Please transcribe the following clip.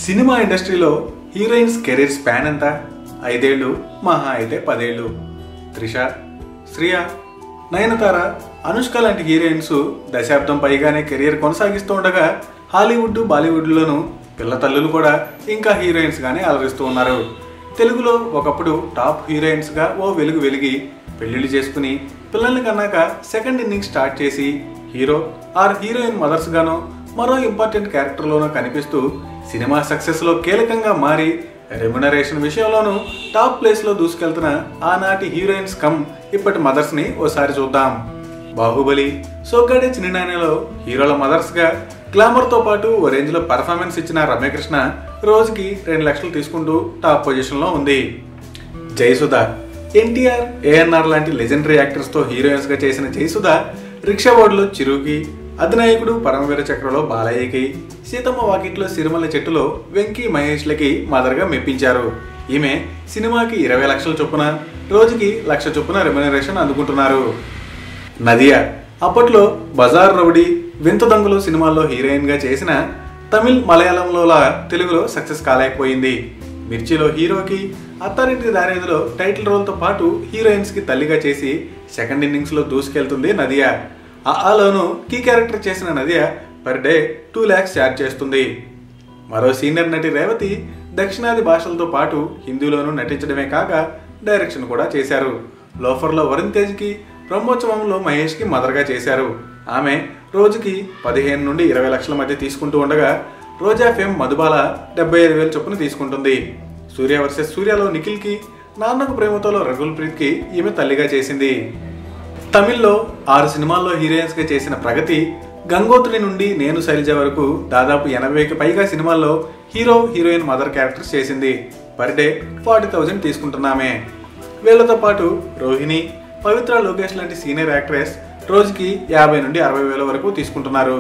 Cinema ఇండస్ట్రీలో heroines career span ఎంత? 5 ఏళ్ళు, మహా అయితే 10 ఏళ్ళు. త్రిష, శ్రియ, నయనతార, అనుష్క లాంటి హీరోయిన్స్ దశాబ్దం పైగానే కెరీర్ కొనసాగిస్తూ ఉండగా హాలీవుడ్, బాలీవుడ్లోనూ పిల్ల తల్లులు కూడా ఇంకా హీరోయిన్స్ గానే అలరిస్తూ ఉన్నారు. తెలుగులో ఒకప్పుడు టాప్ హీరోయిన్స్ గా ఓ వెలుగు వెలిగి పెళ్లిళ్ళు చేసుకుని పిల్లల్ని కన్నాక సెకండ్ ఇన్నింగ్స్ స్టార్ట్ చేసి హీరో ఆర్ హీరోయిన్ మదర్స్ గానో మరో ఇంపార్టెంట్ క్యారెక్టర్లోనూ కనిపిస్తూ సినిమా సక్సెస్ లో కీలకంగా మారి రెమ్యునరేషన్ విషయంలోనూ టాప్ ప్లేస్ లో దూసుకెళ్తున్న ఆనాటి హీరోయిన్స్ కమ్ ఇప్పటి మదర్స్ ని ఓసారి చూద్దాం. బాహుబలి, సోగ్గాడే చిన్ననాయనలో హీరోల మదర్స్ గా గ్లామర్ తో పాటు ఓ రేంజ్ లో పర్ఫార్మెన్స్ ఇచ్చిన రమ్యకృష్ణ రోజుకి 2 లక్షలు తీసుకుంటూ టాప్ పొజిషన్ లో ఉంది. జయసుధ, ఎన్టీఆర్, ఏఎన్ఆర్ లాంటి లెజెండరీ యాక్టర్స్ తో హీరోయిన్స్ గా చేసిన జయసుధ రిక్షా ఓడులో చిరుకి, అధినాయకుడు పరమవీర చక్రలో బాలయ్యకి, సీతమ్మ వాకిట్లో సిరిమల్ల చెట్టులో వెంకీ మహేష్లకి మదర్గా మెప్పించారు. ఈమె సినిమాకి 20 లక్షల చొప్పున రోజుకి 1 లక్ష చొప్పున రెమ్యునరేషన్ అందుకుంటున్నారు. నదియా అప్పట్లో బజార్ రౌడీ, వింత దొంగలు సినిమాల్లో హీరోయిన్ గా చేసిన తమిళ్, మలయాళంలో తెలుగులో సక్సెస్ కాలేకపోయింది. మిర్చిలో హీరోకి, అత్తారింటి దారేదిలో టైటిల్ రోల్ తో పాటు హీరోయిన్స్ కి తల్లిగా చేసి సెకండ్ ఇన్నింగ్స్ లో దూసుకెళ్తుంది నదియా. ఆలోను కీ క్యారెక్టర్ చేసిన Nadiya per day 2 lakhs charge చేస్తుంది. మరో సీనియర్ నటి రేవతి దక్షిణాది భాషలతో పాటు హిందీలోనూ నటించడమే కాక డైరెక్షన్ కూడా చేశారు. లోఫర్లో వరుణ్ తేజ్ కి, బ్రహ్మోత్సవంలో మహేష్ కి మదర్గా చేశారు. ఆమె రోజుకి 15 నుండి 20 లక్షల మధ్య తీసుకుంటూ ఉండగా రోజా ఫేమ్ మధుబాల 75,000 చొప్పున తీసుకుంటుంది. సూర్య వర్సెస్ సూర్యలో నిఖిల్ కి, నాన్నకు ప్రేమతోలో రఘుల్ ప్రీత్ కి ఈమె తల్లిగా చేసింది. తమిళ్లో 6 సినిమాల్లో హీరోయిన్స్ గా చేసిన ప్రగతి, గంగోత్రి నుండి నేను శైలజ వరకు దాదాపు 80కి పైగా సినిమాల్లో హీరో, హీరోయిన్ మదర్ క్యారెక్టర్స్ చేసింది. Per day 40,000 తీసుకుంటున్నామే. వీళ్లతో పాటు రోహిణి, పవిత్ర లోకేష్ లాంటి సీనియర్ యాక్ట్రెస్ రోజుకి 50 నుండి 60,000 వరకు తీసుకుంటున్నారు.